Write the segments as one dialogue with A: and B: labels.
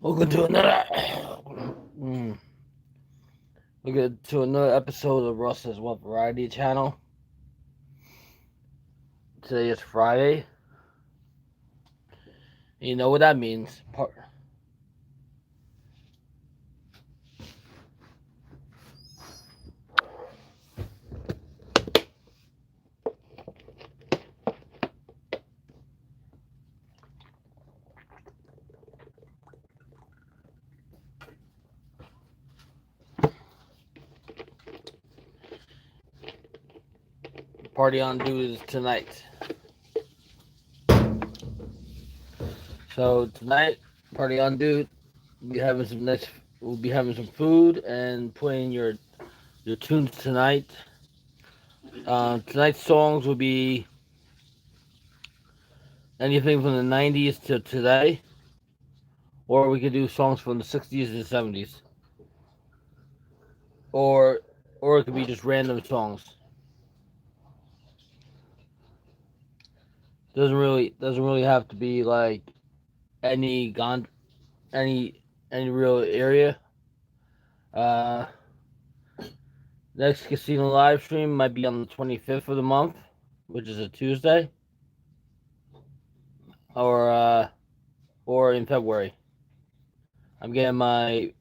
A: Welcome to another. Mm, Welcome to another episode of Russ's What Variety Channel. Today is Friday. You know what that means. Party on dude is tonight. So tonight, party on dude. We'll be having some nice. We'll be having some food and playing your tunes tonight. Tonight's songs will be anything from the '90s to today, or we could do songs from the '60s and '70s, or or it could be just random songs. Doesn't really have to be like any gon any any real area. Uh, Next casino live stream might be on the 25th of the month, which is a Tuesday, or in February. I'm getting my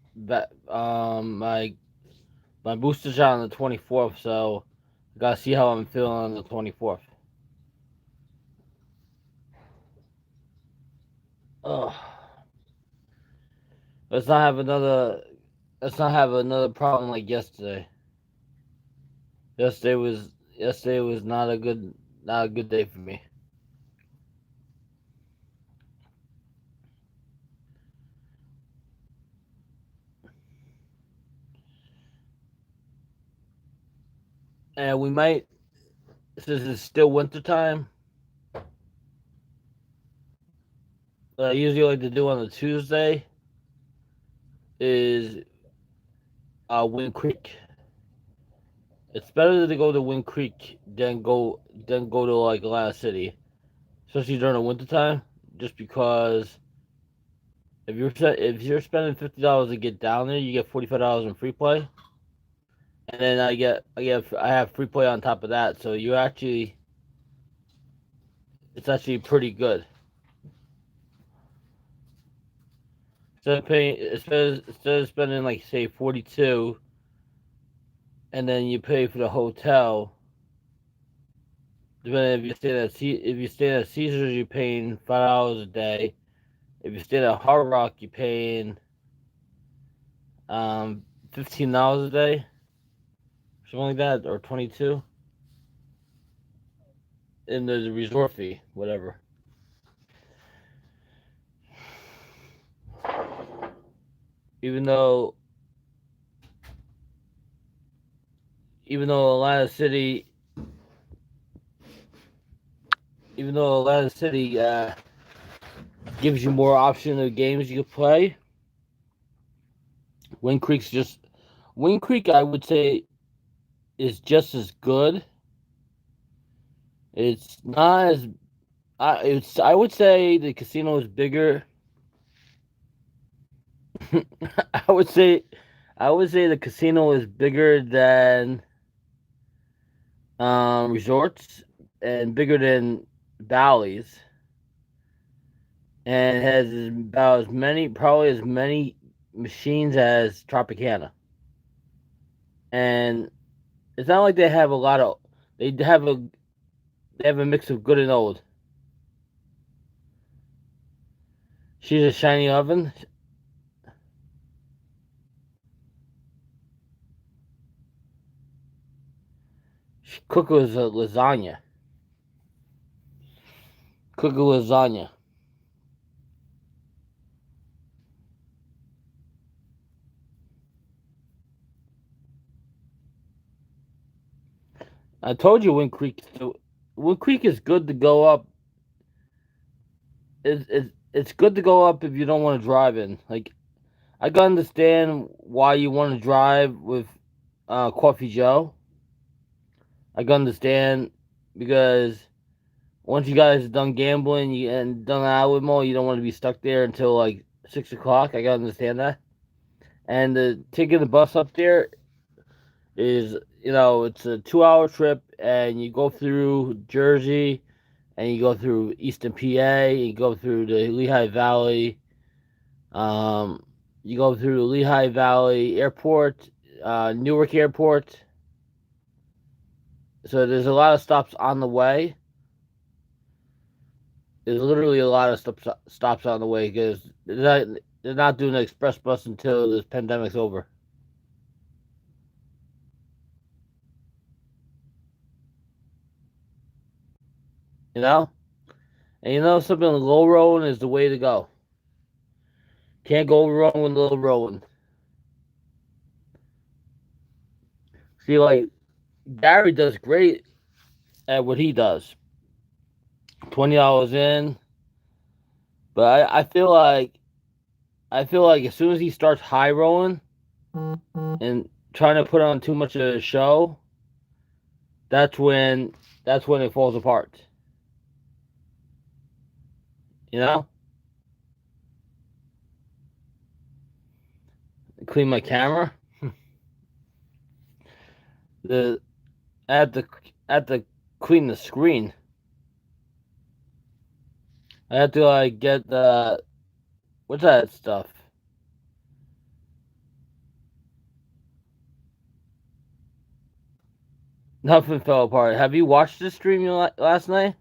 A: booster shot on the 24th, so I gotta see how I'm feeling on the 24th. Ugh. Let's not have another. Let's not have another problem like yesterday. Yesterday was not a good day for me. And we might, since it's still winter time, what I usually like to do on a Tuesday is Wind Creek. It's better to go to Wind Creek than go to like Atlantic City, especially during the winter time. Just because if you're spending $50 to get down there, you get $45 in free play, and then I have free play on top of that. So it's actually pretty good. Instead of spending like say 42, and then you pay for the hotel. Depending if you stay at Caesars, you're paying $5 a day. If you stay at Hard Rock, you're paying $15 a day, something like that, or 22. And there's a resort fee, whatever. Even though even though Atlanta City even though Atlanta City gives you more option of games you can play, Wind Creek's just Wind Creek, I would say, is just as good. It's not as I would say the casino is bigger. I would say I would say the casino is bigger than resorts and bigger than Bally's, and has about probably as many machines as Tropicana. And it's not like they have a lot of they have a they have a mix of good and old. She's a shiny oven. She cook us a lasagna. Cook a lasagna. I told you Wind Creek is good to go up. It's good to go up if you don't want to drive in. Like I can understand why you want to drive with Coffee Joe. I can understand because once you guys are done gambling and done out with more, you don't want to be stuck there until like 6 o'clock. I gotta understand that. And taking the bus up there is, it's a 2 hour trip, and you go through Jersey, and you go through Eastern PA, you go through the Lehigh Valley, um, you go through the Lehigh Valley Airport, Newark Airport. So there's a lot of stops on the way. There's literally a lot of stops on the way because they're not doing the express bus until this pandemic's over. You know, and something, low rolling is the way to go. Can't go wrong with low rolling. See, like Gary does great at what he does. $20 in, but I feel like as soon as he starts high rolling and trying to put on too much of a show, that's when it falls apart. You know, clean my camera. the at the at the clean the screen. I have to get the what's that stuff? Nothing fell apart. Have you watched the stream last night?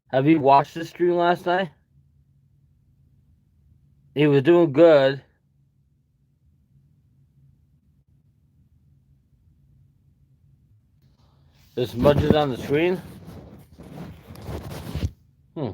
A: Have you watched the stream last night? He was doing good. There's smudges on the screen. Hmm.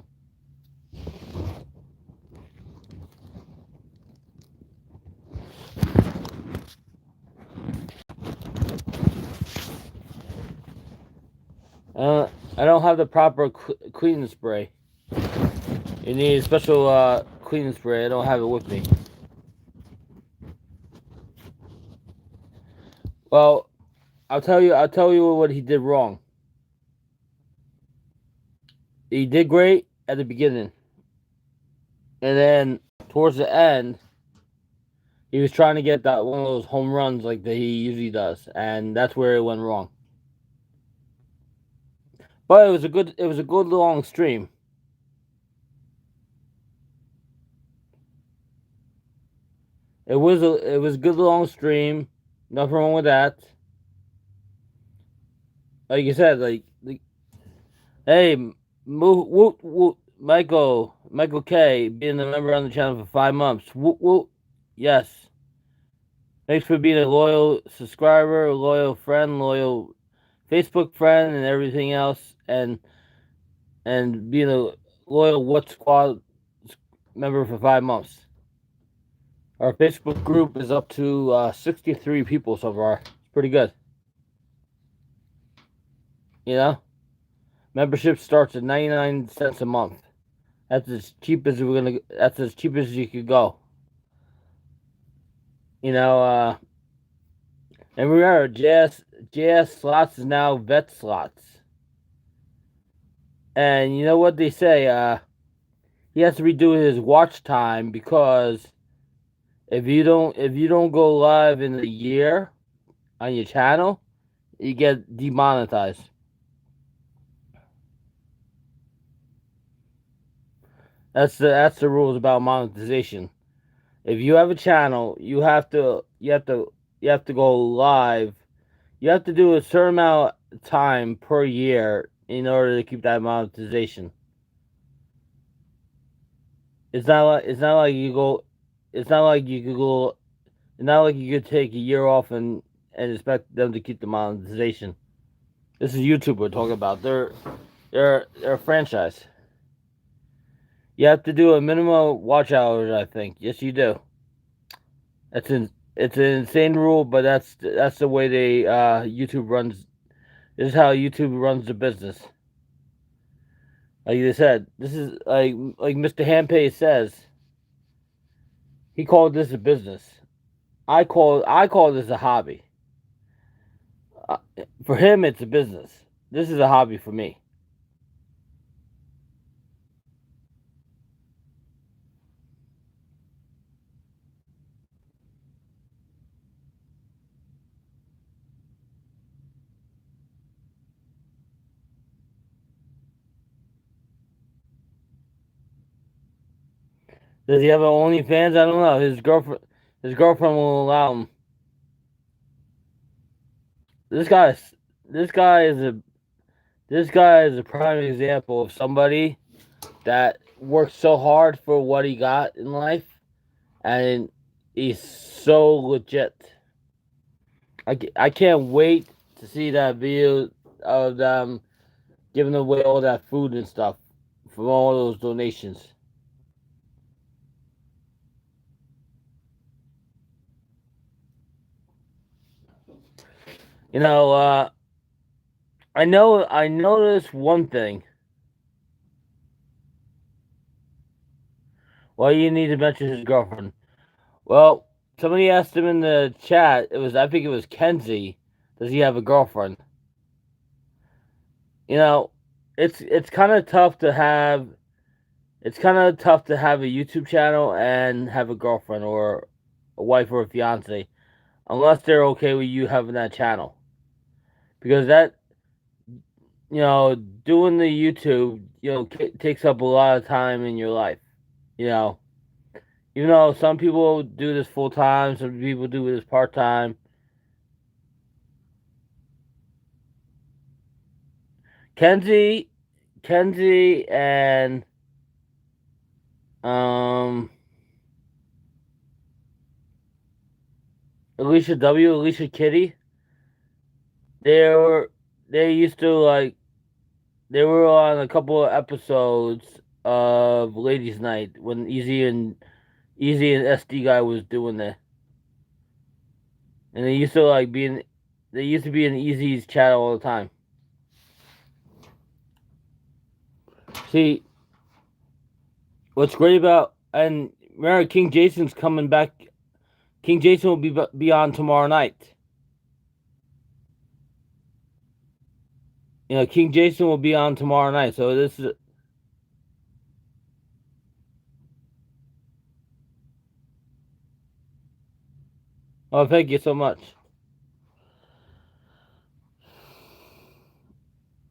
A: I don't have the proper cleaning spray. You need a special cleaning spray. I don't have it with me. Well, I'll tell you what he did wrong. He did great at the beginning, and then towards the end, he was trying to get that one of those home runs like that he usually does, and that's where it went wrong. But it was a good long stream. It was a good long stream. Nothing wrong with that. Like you said, hey, Michael K, being a member on the channel for 5 months. Woot woot. Yes. Thanks for being a loyal subscriber, a loyal friend, loyal Facebook friend, and everything else, and being a loyal What Squad member for 5 months. Our Facebook group is up to 63 people so far. It's pretty good. Membership starts at 99 cents a month. That's as cheap as you could go. And remember, JS Slots is now Vet Slots. And you know what they say? He has to redo his watch time because if you don't go live in a year on your channel, you get demonetized. That's the rules about monetization. If you have a channel, you have to go live. You have to do a certain amount of time per year in order to keep that monetization. It's not like you go. It's not like you could go. It's not like you could take a year off and expect them to keep the monetization. This is YouTube we're talking about. They're a franchise. You have to do a minimum watch hours, I think. Yes, you do. It's an insane rule, but that's the way they YouTube runs. This is how YouTube runs the business. Like you said, this is like Mr. Hampay says. He called this a business. I call this a hobby. For him, it's a business. This is a hobby for me. Does he have an OnlyFans? I don't know. His girlfriend will allow him. This guy, this guy is a this guy is a prime example of somebody that worked so hard for what he got in life, and he's so legit. I can't wait to see that video of them giving away all that food and stuff from all those donations. You know, I noticed one thing. Well, you need to mention his girlfriend. Well, somebody asked him in the chat. I think it was Kenzie. Does he have a girlfriend? You know, it's kind of tough to have. It's kind of tough to have a YouTube channel and have a girlfriend or a wife or a fiance, unless they're okay with you having that channel. Because that, doing the YouTube, takes up a lot of time in your life. You know, even though some people do this full time, some people do this part time. Kenzie, Kenzie, and um, Alicia Kitty, they were they used to like they were on a couple of episodes of Ladies Night when Easy and SD guy was doing that, and they used to be in Easy's chat all the time. See, what's great about and remember King Jason's coming back. King Jason will be on tomorrow night. King Jason will be on tomorrow night. So this is. Oh, thank you so much.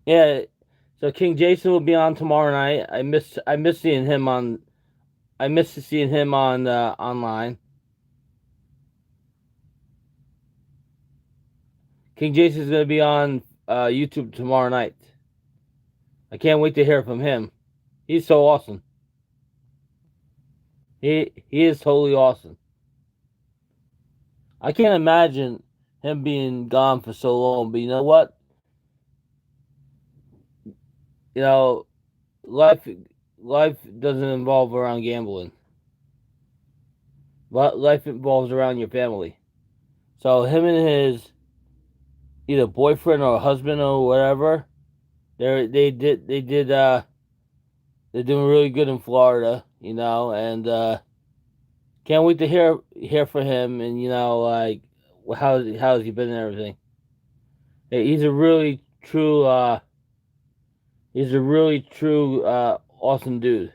A: Yeah, so King Jason will be on tomorrow night. I miss seeing him on. I miss seeing him on online. King Jason's gonna be on YouTube tomorrow night. I can't wait to hear from him. He's so awesome. He is totally awesome. I can't imagine him being gone for so long, but you know what? You know, life life doesn't involve around gambling. But life involves around your family. So him and his either boyfriend or husband or whatever, they're doing really good in Florida, and can't wait to hear from him and like how's he been and everything. Hey, he's a really true awesome dude.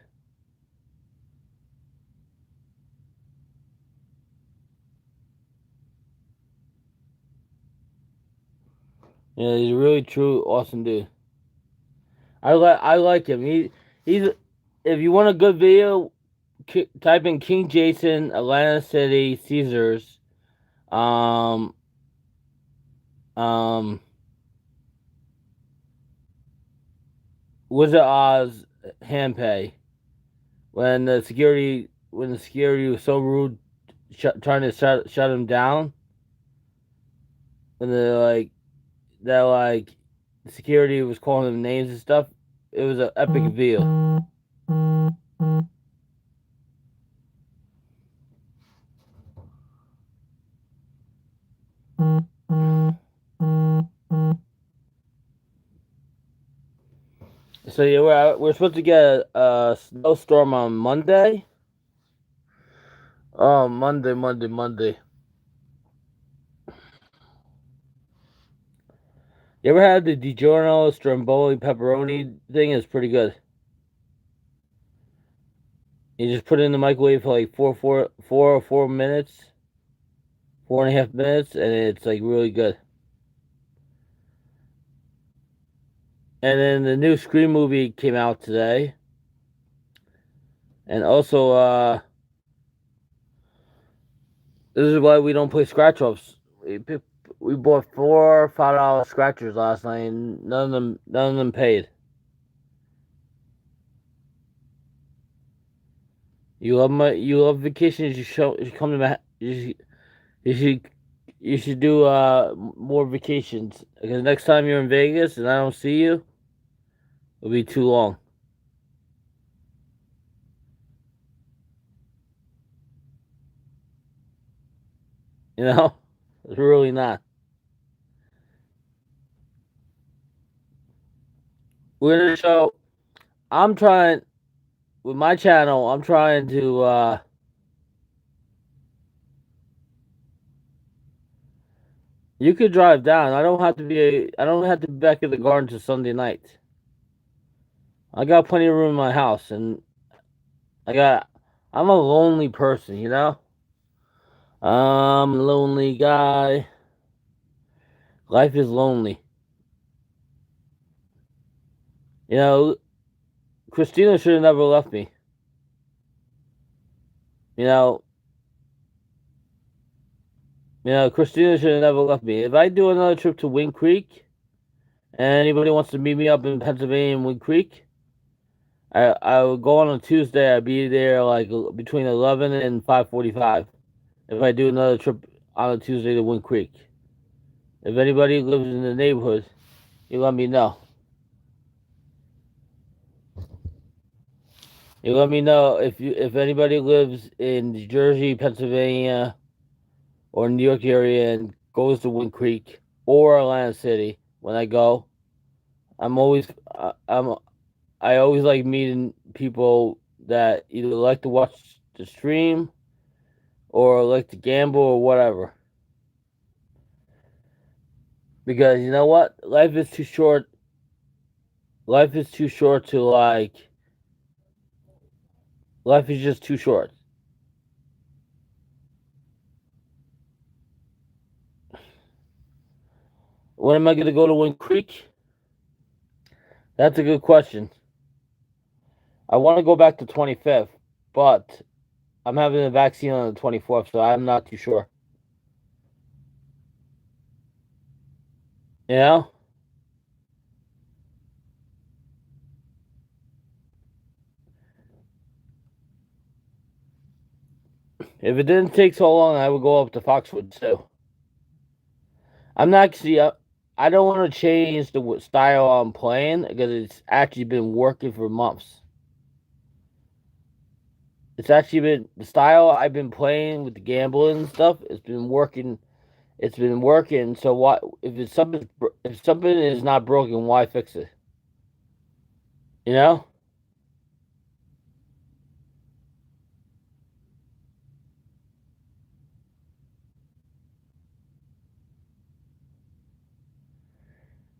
A: He's a really true awesome dude. I like him. He's if you want a good video, type in King Jason, Atlanta City, Caesars, um, um, Wizard Oz hand pay. When the security was so rude, trying to shut him down, when the security was calling him names and stuff, it was an epic video. So yeah, we're supposed to get a snowstorm on Monday. Oh, Monday. You ever had the DiGiorno Stromboli pepperoni thing? It's pretty good. You just put it in the microwave for like 4 minutes, 4.5 minutes, and it's like really good. And then the new Scream movie came out today, and also This is why we don't play scratch offs. We bought $4 or $5 scratchers last night, and none of them paid. You love vacations. You come to you should you should do more vacations because next time you're in Vegas and I don't see you, it'll be too long. You know, it's really not. We're gonna show. I'm trying with my channel. I'm trying to. You could drive down. I don't have to be. I don't have to be back at the garden till Sunday night. I got plenty of room in my house, and I got. I'm a lonely person, you know. I'm a lonely guy. Life is lonely. You know, Christina should have never left me. You know, Christina should have never left me. If I do another trip to Wind Creek, and anybody wants to meet me up in Pennsylvania in Wind Creek, I would go on a Tuesday. I'd be there like between 11 and 5:45. If I do another trip on a Tuesday to Wind Creek, if anybody lives in the neighborhood, you let me know. You let me know if anybody lives in New Jersey, Pennsylvania, or New York area and goes to Wind Creek or Atlantic City. When I go, I'm always I always like meeting people that either like to watch the stream or like to gamble or whatever. Because you know what? Life is too short. Life is too short to like. Life is just too short. When am I going to go to Wind Creek? That's a good question. I want to go back to 25th, but I'm having a vaccine on the 24th, so I'm not too sure. You know? If it didn't take so long, I would go up to Foxwoods too. I'm not see. I don't want to change the style I'm playing because it's actually been working for months. It's actually been the style I've been playing with the gambling and stuff. It's been working. It's been working. So why if something is not broken, why fix it? You know.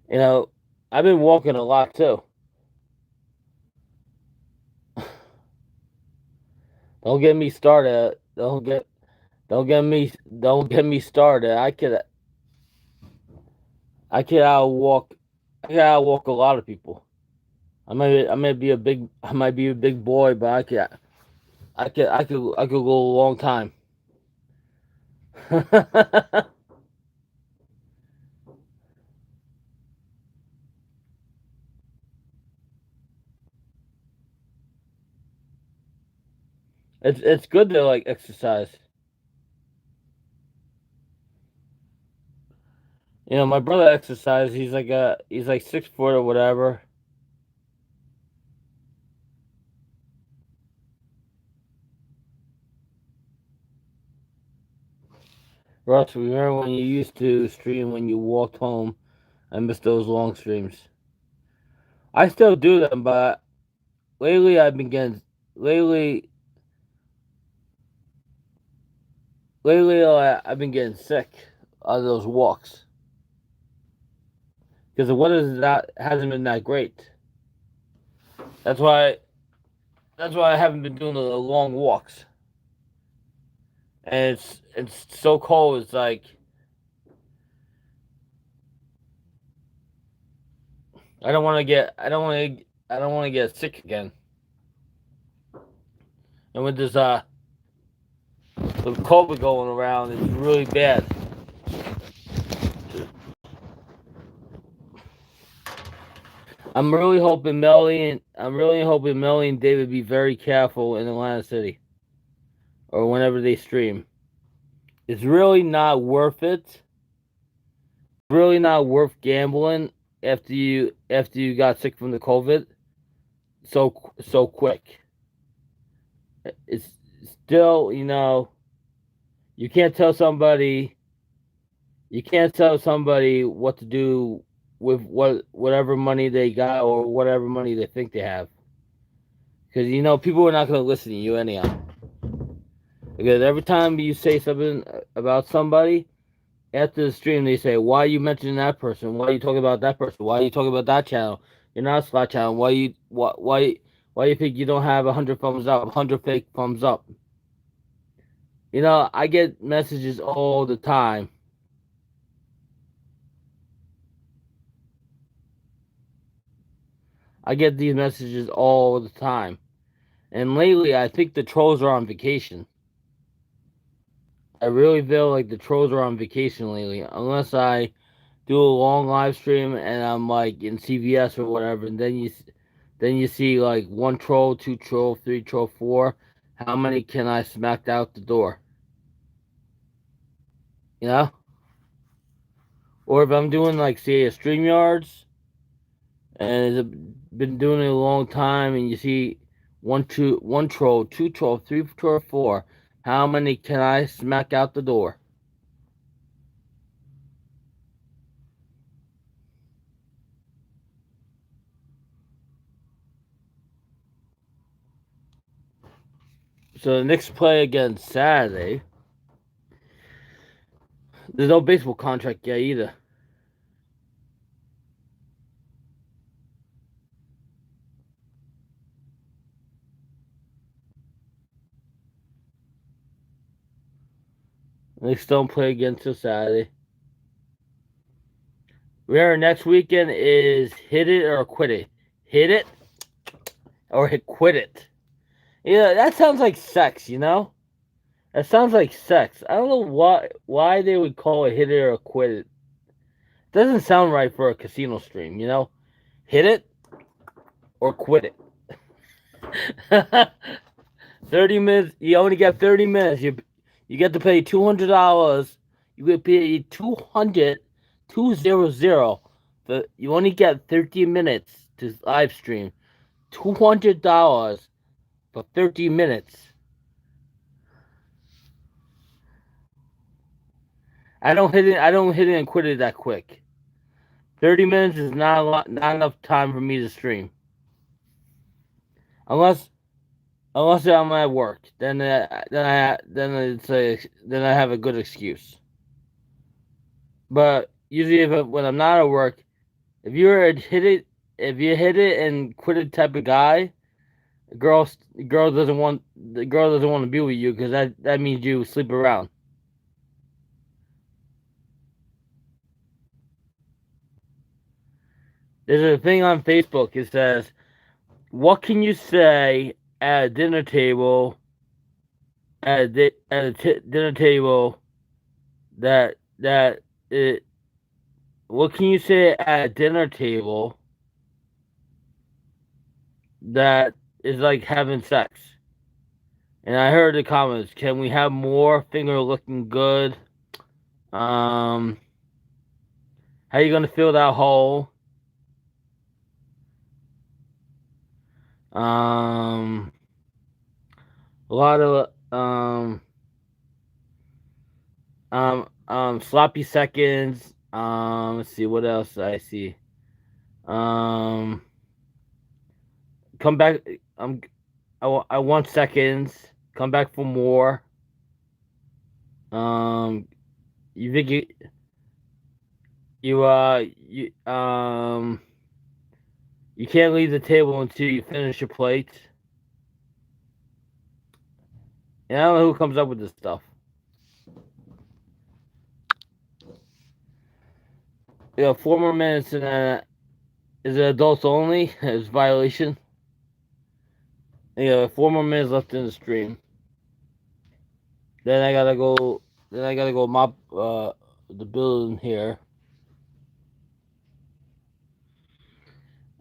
A: You know. I've been walking a lot too. Don't get me started. Don't get me started. I could outwalk a lot of people. I might be a big boy, but I could go a long time. It's good to like exercise. You know, my brother exercises. He's like 6 foot or whatever. Russ, remember when you used to stream when you walked home? I miss those long streams. I still do them, but lately I've been getting lately I've been getting sick on those walks because the weather not hasn't been that great. That's why I haven't been doing the long walks. And it's so cold. It's like I don't want to get sick again. And with this with COVID going around, it's really bad. I'm really hoping Melly and David be very careful in Atlantic City or whenever they stream. It's really not worth it. Really not worth gambling after you got sick from the COVID so quick. It's still, you can't tell somebody what to do with whatever money they got or whatever money they think they have, because people are not going to listen to you anyhow. Because every time you say something about somebody after the stream, they say, "Why are you mentioning that person? Why are you talking about that person? Why are you talking about that channel? You're not a slot channel. Why you think you don't have 100 thumbs up, 100 fake thumbs up?" I get messages all the time. I get these messages all the time. And lately, I think the trolls are on vacation. I really feel like the trolls are on vacation lately. Unless I do a long live stream and I'm like in CVS or whatever, and then you see like one troll, two troll, three troll, four. How many can I smack out the door? You know? Or if I'm doing like say a StreamYards and it's been doing it a long time, and you see one troll, two troll, three troll, four. How many can I smack out the door? So the Knicks play again Saturday. There's no baseball contract yet either. The Knicks don't play again till Saturday. Remember, next weekend is hit it or quit it. Hit it or quit it. Yeah, that sounds like sex, That sounds like sex. I don't know why they would call it hit it or quit it. Doesn't sound right for a casino stream, Hit it or quit it. 30 minutes. You only get 30 minutes. You get to pay $200. You get paid 200. But you only get 30 minutes to live stream. $200 for 30 minutes. I don't hit it and quit it that quick. 30 minutes is not enough time for me to stream. Unless I'm at work, then I have a good excuse. But usually, when I'm not at work, if you hit it and quit it type of guy, the girl doesn't want to be with you, because that means you sleep around. There's a thing on Facebook. It says, "What can you say at a dinner table dinner table that it what can you say at a dinner table that is like having sex?" And I heard the comments, "Can we have more finger looking good? How you gonna fill that hole? A lot of sloppy seconds. Let's see what else I see. Come back. I want seconds. Come back for more. You think you can't leave the table until you finish your plate." And I don't know who comes up with this stuff. Yeah, 4 more minutes, and is it adults only? It's violation. 4 more minutes left in the stream. Then I gotta go. Then I gotta go mop the building here.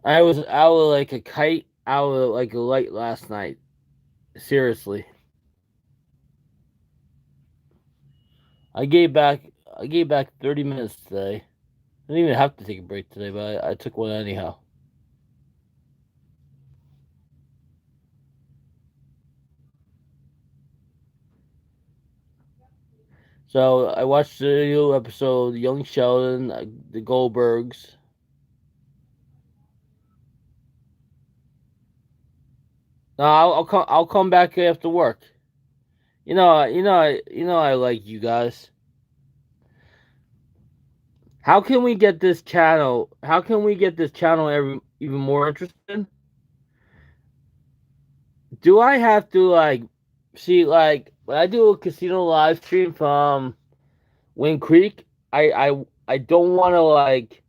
A: I was like a kite out of like a light last night. Seriously, I gave back. I gave back 30 minutes today. I didn't even have to take a break today, but I took one anyhow. So I watched the new episode, Young Sheldon, the Goldbergs. No, I'll come. I'll come back after work. I like you guys. How can we get this channel? How can we get this channel even more interesting? Do I have to like see like when I do a casino live stream from Wind Creek? I don't want to like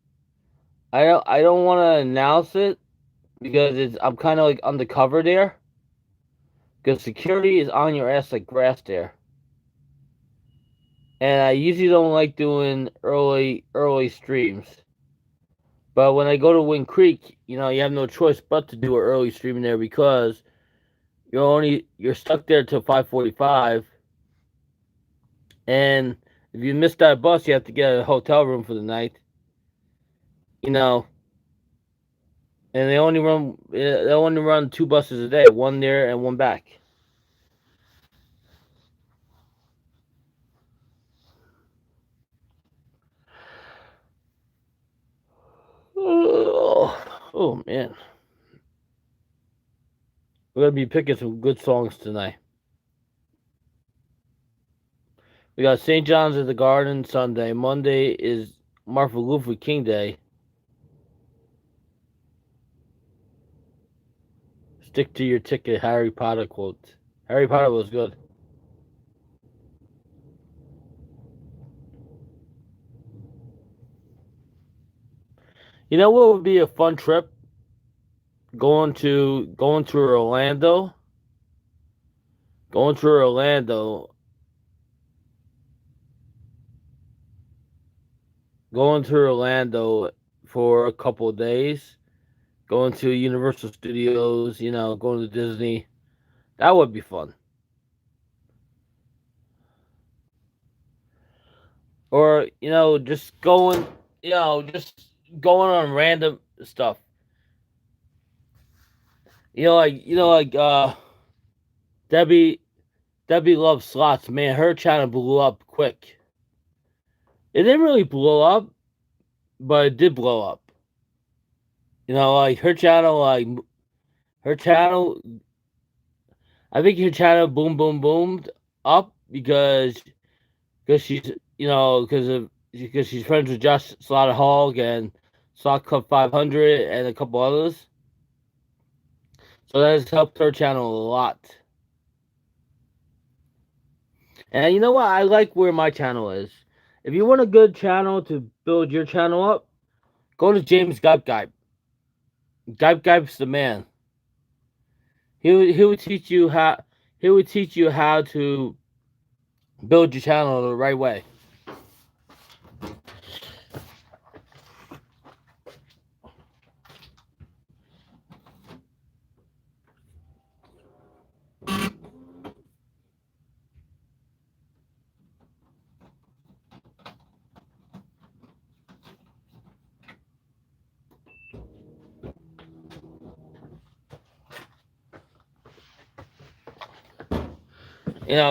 A: I don't want to announce it because it's I'm kind of like undercover there because security is on your ass like grass there. And I usually don't like doing early streams. But when I go to Wind Creek, you have no choice but to do an early stream in there because you're stuck there till 5:45, and if you miss that bus, you have to get a hotel room for the night. You know, and they only run two buses a day, one there and one back. Oh man, we're gonna be picking some good songs tonight. We got St. John's at the Garden Sunday. Monday is Martin Luther King Day. Stick to your ticket, Harry Potter quote. Harry Potter was good. You know what would be a fun trip? Going to Orlando. Going to Orlando. Going to Orlando for a couple of days. Going to Universal Studios. Going to Disney. That would be fun. Or just going on random stuff. Debbie Debbie loves slots. Man, her channel blew up quick. It didn't really blow up, but it did blow up. Like her channel. I think her channel boomed up because she's friends with Josh Slaughter Hog and Slot Club 500 and a couple others. So that has helped her channel a lot. And you know what? I like where my channel is. If you want a good channel to build your channel up, go to James Gype. Gype's the man. He would teach you how to build your channel the right way.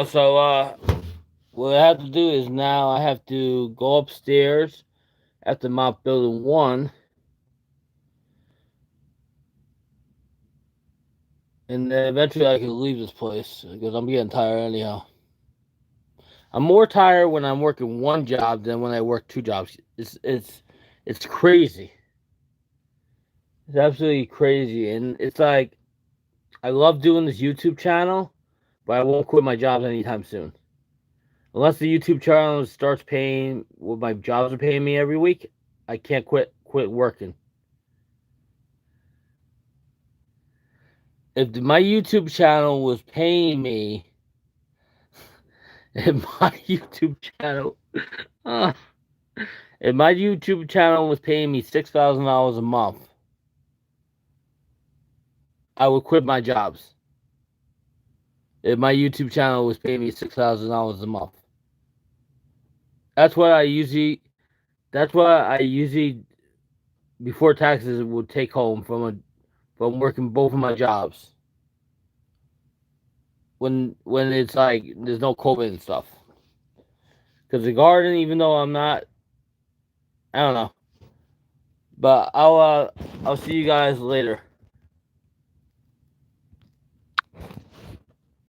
A: So what I have to do is now I have to go upstairs after mop building one, and then eventually I can leave this place because I'm getting tired anyhow. I'm more tired when I'm working one job than when I work two jobs. It's crazy. It's absolutely crazy, and it's like I love doing this YouTube channel, but I won't quit my jobs anytime soon. Unless the YouTube channel starts paying what my jobs are paying me every week, I can't quit working. If my YouTube channel was paying me, if my YouTube channel, uh, if my YouTube channel was paying me $6,000 a month, I would quit my jobs. If my YouTube channel was paying me $6,000 a month, that's what I usually. That's what I usually before taxes would take home from working both of my jobs. When it's like there's no COVID and stuff. Because the garden, even though I'm not, I don't know. But I'll see you guys later.